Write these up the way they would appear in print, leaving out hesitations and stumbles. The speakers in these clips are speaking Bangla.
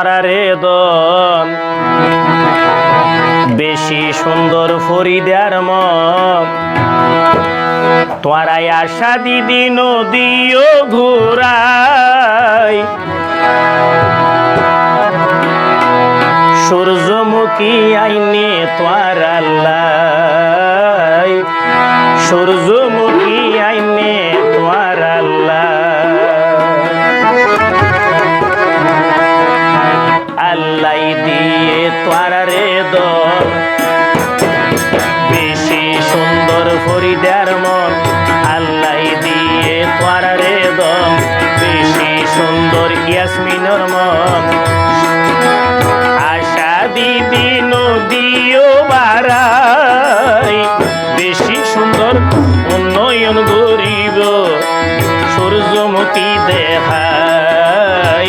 তোরারে দন বেশি সুন্দর ফরিদার মন তোরাই আশা দিদি নদীও ঘুরাই সূর্যমুখী আইনে তোর আল্লাহ সূর্যমুখী আইনে তোর আল্লাহ আল্লাহ দিয়ে তোরারে দন বেশি সুন্দর ফরিদার মন আল্লাহ দিয়ে তোরারে দন বেশি সুন্দর ইয়াসমিনের মন আশা দিদি নদীও বাড়াই বেশি সুন্দর উন্নয়ন গরিব সূর্যমুখী দেখাই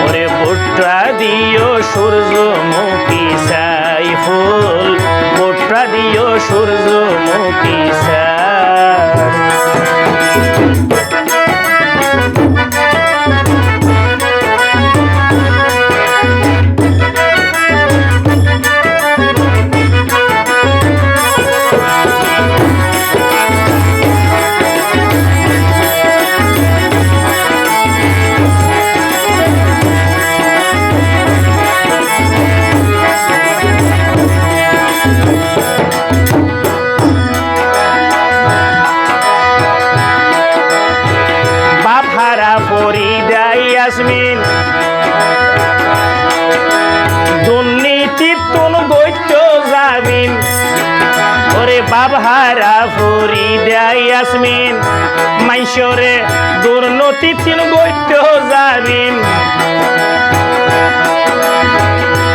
ওরে ভুট্টা দিও সূর্যমুখী চাই ফুল ভুট্টা দিও সূর্যমুখী চাই ফরিদা ইয়াসমিন দুর্নীতি তুন গইত যাবিন ওরে বাবহারা ফরিদা ইয়াসমিন মাইশরে দুর্নীতি তুন গইত যাবিন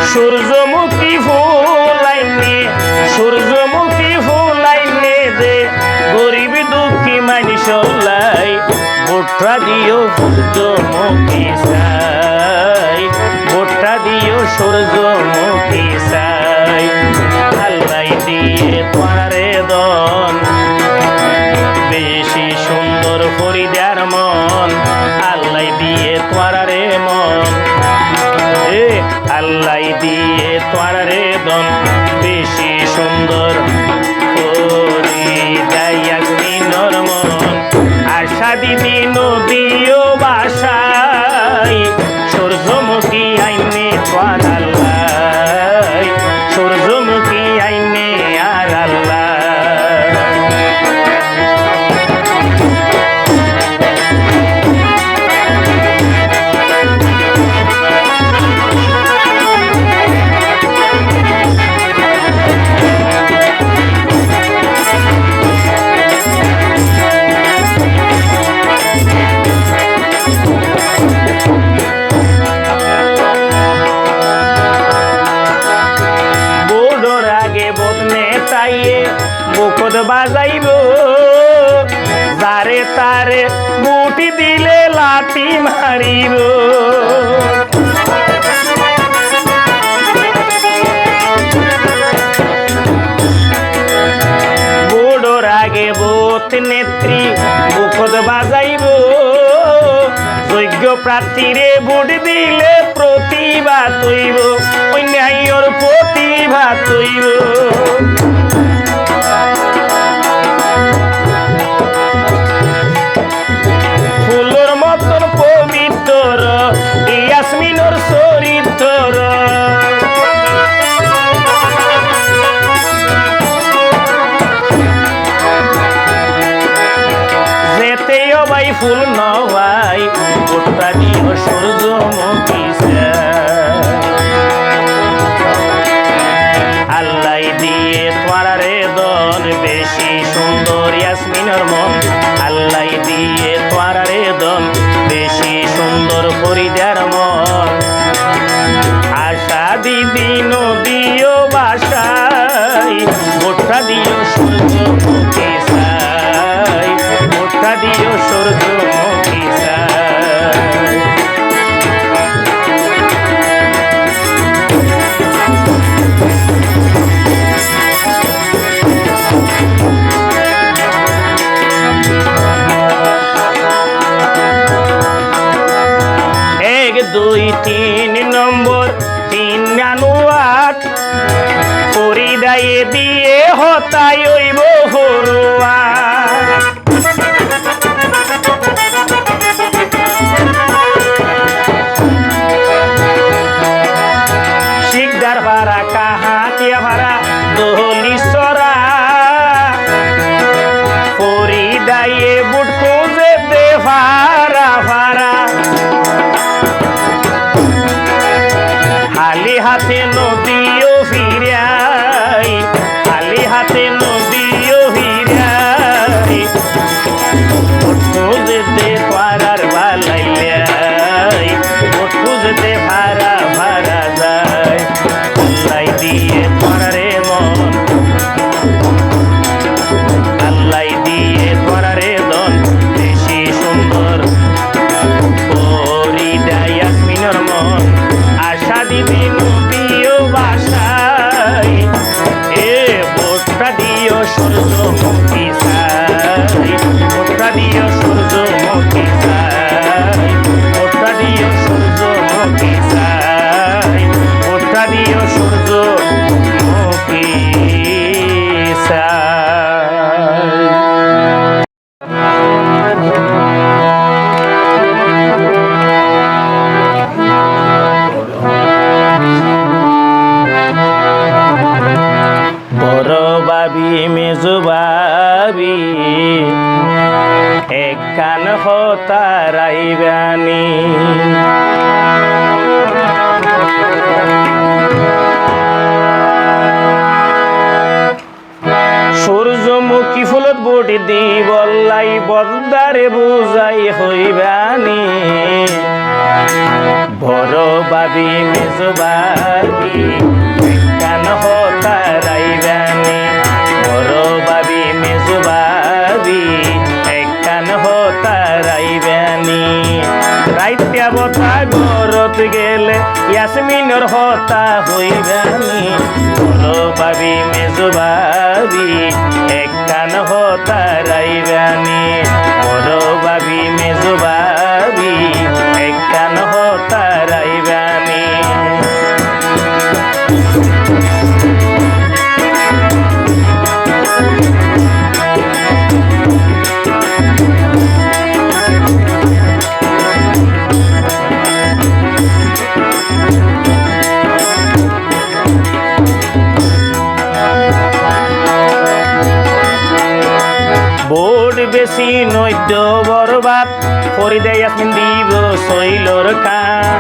সূর্যমুখী ফুলাইনে সূর্যমুখী ফুলাইনে দে গরিব দুঃখী মানুষ লাই ভুট্টা দিও সূর্যমুখী চাই ভুট্টা দিও সূর্যমুখী চাই আল্লাহ দিয়ে তোরারে দন বেশি সুন্দর ফরিদার মন আল্লাহ দিয়ে তোরারে মন আল্লাহ দিয়ে তোরারে দন বেশি সুন্দর ফরিদা ইয়াসমিনের মন আশা দিদি নদীও বাসাই সূর্যমুখী আইনে তোর আল্লাহ সূর্যমুখী আইনে আর আল্লাহ বুকত বাজাইব যারে তারে বুটি দিলে লাঠি মারিব বুড়োর আগে বোত নেত্রী বুকত বাজাইব যোগ্য প্রার্থীরে ভোট দিলে প্রতিবাদ হইব অন্যায়ের প্রতিবাদ হইব ফুলের মতন পবিত্র ইয়াসমিনের চরিত্র যেতেও ভাই ফুল নয় ভুট্টা দিও সূর্যমুখী আল্লাহ দিয়ে তোরারে দন বেশি সুন্দর ইয়াসমিনের মন আল্লাহ দিয়ে তোরারে দন বেশি সুন্দর ফরিদার মন আশা দিদি নদীও বাসাই ভুট্টা দিও সূর্যমুখী চাই ভুট্টা দিও সূর্যমুখী চাই তাই হইব হরুয়া শিকদার ভাড়া কাহাতিয়া ভাড়া দহলি সরা ফরিদায়ে বুট খুঁজে দে ভাড়া ভাড়া হালি হাতে নদীও ফিরাই হালি হাতে নদীও ফিরাই বুট খুঁজে দে পারার বালাইলাই বুট খুঁজে দে ভাড়া ভাড়া যায় আল্লাই দিয়ে পড়ারে মন আল্লাই দিয়ে পড়ারে দন বেশি সুন্দর পরিদায় ইয়াসমিনের মন আশা দিবি নদীও বাসাই এ বোটটা দিও সূর্যমুখী সাই বোটটা দিও সূর্যমুখী সাই বোটটা দিও সূর্যমুখী সাই বোটটা দিও সূর্যমুখী সাই বড় বাবি মেজো বাবি এক কান হতারাইবানি সূর্যমুখী ফুলত বটি দি বল্লাই বদ্দারে বুঝাই হইবানি বড় বাবি মেজো বাবি কান হতারাইবানি বড় বাবি মেজো বাবি কান হতারাইবানি রাইত্যা বতা গরত গেলে ইয়াসমিনের হতা হইবানি বড় বাবি মেজো বাবি কান হতারাইবানি বড় বাবি মেজো বাবি কান হতারাইবানি বোর্ড বেশি নৈদ্য বরবাদ ফরিদে ইয়াসমিন দিব শৈলর কান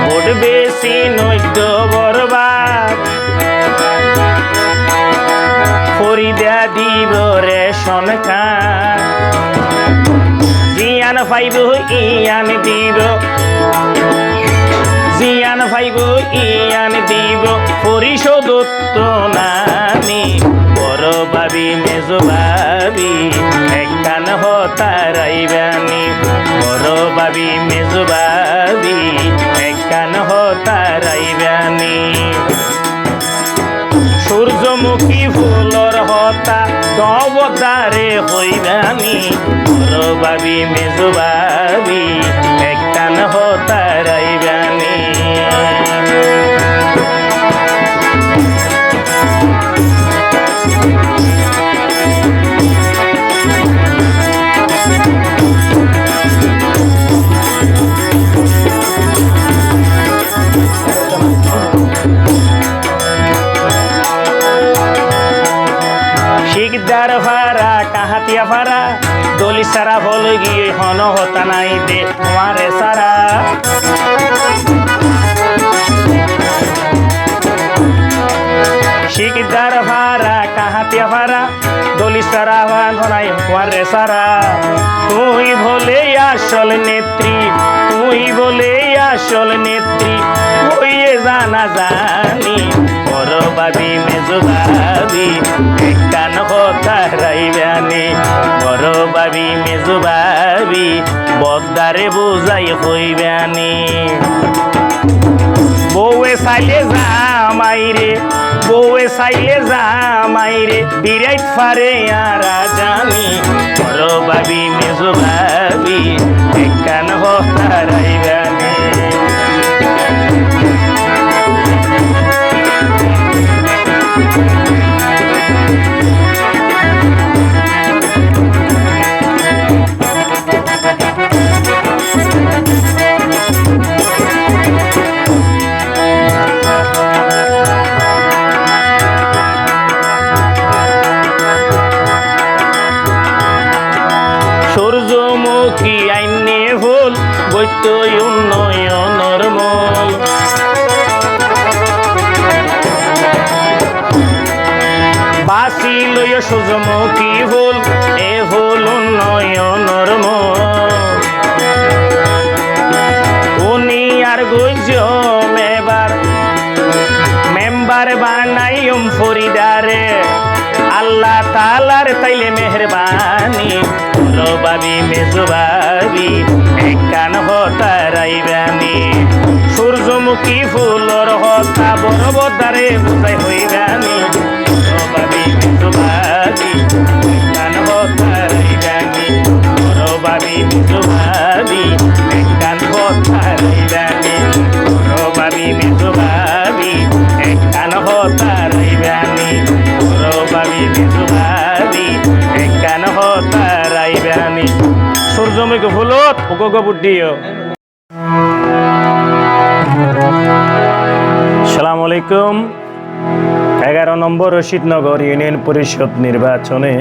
বোর্ড বেশি নৈদ্য বরবাদ ফরিদা দিব রেশন কান জিয়ান ফাইব ইয়ান দিব জিয়ান ভাইব ইয়ান দিব পরিশোধত্ব নানি বড় বাবি মেজো বাবি একখান হতারাইবানি বড় বাবি মেজো বাবি একখান হতারাইবানি সূর্যমুখী ফুলর হতা দবদারে হইবানি বড় বাবি মেজো বাবি একখান হতারাইবানি শিকদার ভাড়া কাহাতিয়া ভাড়া দলি সারা বল গিয়ে হন হতা নাই দে তোমারে সারা শিকদার ভাড়া কাহাতিয়া ভাড়া দলি সারা ভাই তোমারে সারা তুই বলে আসল নেত্রী তুই বলে আসল নেত্রী হইয়ে জানা জানি বড় বাবি মেজো বাবি কান হতারাইবানি বড় বাবি মেজো বাবি বদ্দারে বুঝাই হইবানি বউয়ে সাইলে জামাইরে বউয়ে সাইলে জামাইরে বিরাট ফারে আরা জানি বড় বাবি মেজো বাবি কান হতারাইবানি সূর্যমুখী ফুল এ ফুল উন্নয়নর উনি আর গুজ মেম্বার বানাইম ফরিদারে আল্লাহ তালার তাইলে মেহরবানি বড় বাবি মেজো বাবি একখান হতারাইবানি সূর্যমুখী ফুলর হতা বড় বদারে বুঝাই হইবানি বড় বাবি মেজো বাবি একখান হতারাইবানি বড় বাবি মেজো বাবি একখান হতারাইবানি বড় বাবি মেজো বাবি একখান হতারাইবানি বড় বাবি মেজো বাবি একখান হতারাইবানি সূর্যমুখী ফুলত ওগো বুদ্ধিও। আসসালামু আলাইকুম। 11 নম্বর রশিদনগর ইউনিয়ন পরিষদ নির্বাচনে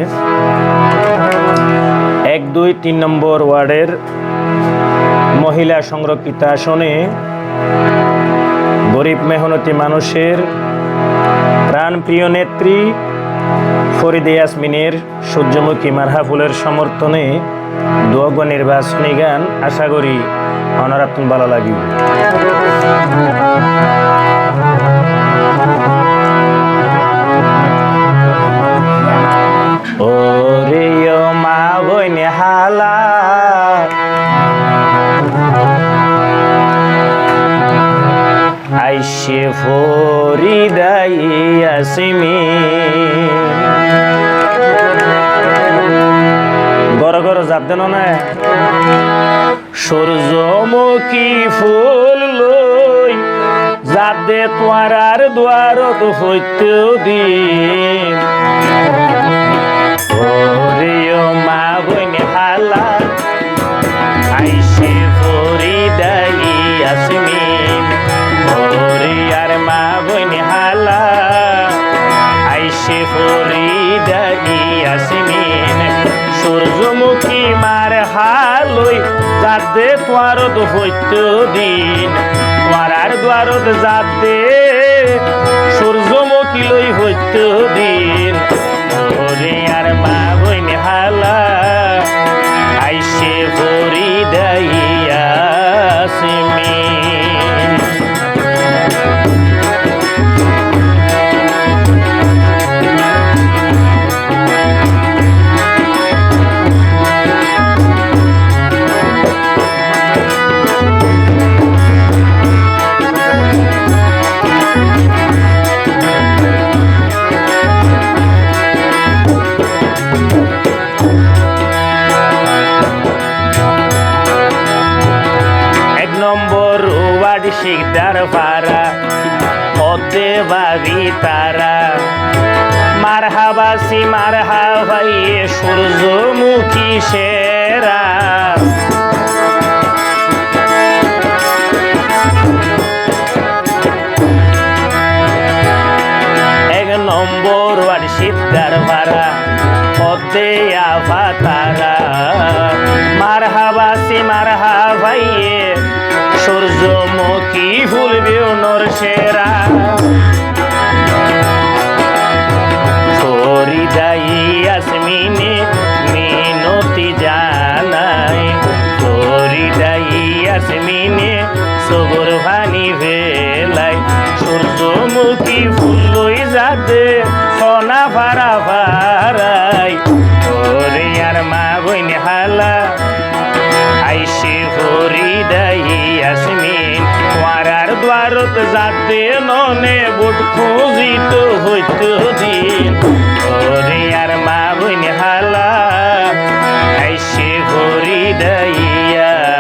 1, 2, 3 নম্বর ওয়ার্ডের মহিলা সংরক্ষিত আসনে গরিব মেহনতি মানুষের প্রাণপ্রিয় নেত্রী ফরিদা ইয়াসমিনের সূর্যমুখী মারহা ফুলের সমর্থনে দুয়োগ নির্বাচনী গান আশা করি অনারাত্ম ভালো লাগিব। ওরে মা বইন হালা আইসে ফরিদা ইয়াসমিন গর গর জাত দেন না সূর্যমুখী ফুল লই যাদে তোমার আর দুয়ারত হইতে দিন ওরে মা বইন হালা আইসে ফরিদা ইয়াসমিন ওরে আর মা বইন হালা আইসে ফরিদা ইয়াসমিন সূর্যমুখী মার হালই যাদে তোমারত হইতে দিন তোমার আর দুয়ারত যাদে সূর্যমুখী লই হইতে দিন ওরে আর মা বইন হালা আইসে ফরিদা ইয়াসমিন। 1 নম্বর ওয়ার্ড শিকদার পাড়া হতে ভাবি তারা মারহাবাসি মারহাবাই সূর্যমুখী সেরা নম্বর ওয়ার্ড শিকদার পাড়া হতে আভা তারা মারহাবাসি মারহাবাই সূর্যমুখী ফুল বেউনর সেরা ফরিদা ইয়াসমিনে মিনতি জানাই ফরিদা ইয়াসমিনে সবর ভানি ভেলাই সূর্যমুখী ফুল লই যাতে সোনা ফারা ফারাই ওরে আর মা বইন হালা আইসে ফরিদা ইয়াসমিন ওয়ারার দ্বারত যাতে ননে বুট খুঁজিত হইত দিন ওরে আর মা বইন হালা আইসে ফরিদা ইয়াসমিন।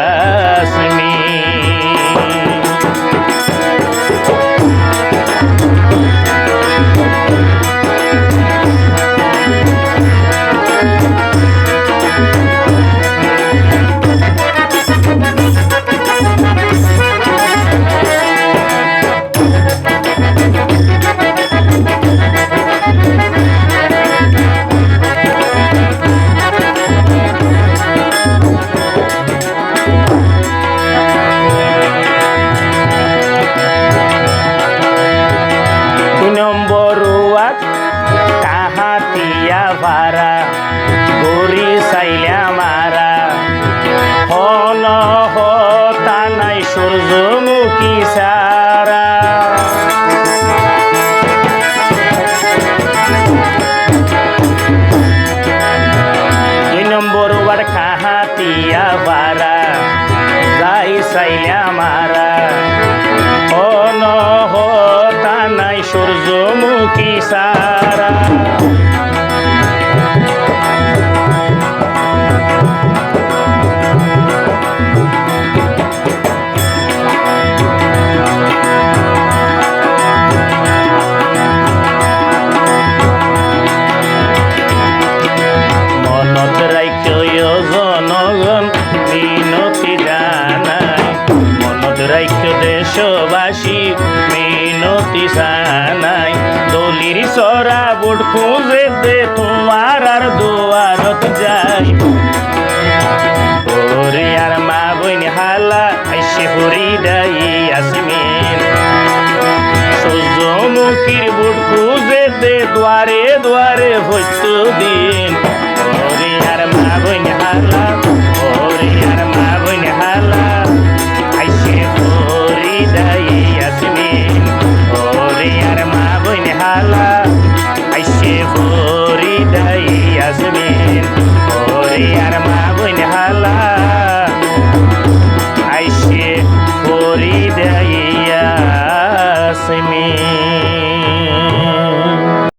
সূর্যমুখী সারা খাহাতিয়া বারা যাই চাইলে আমারা অনহতা নাই সূর্যমুখী সারা জনগণ মিনতি জানাই মনত রাখ্য দেশবাসী মিনতি জানাই দলির সরা বুট খুঁজে দে তোমার আর দুয়ারত যাই ওরে আর মা বইন হালা আইসে হরি দাই আসমিন সূর্যমুখীর বুট খুঁজে দে দুয়ারে দুয়ারে হইত দিন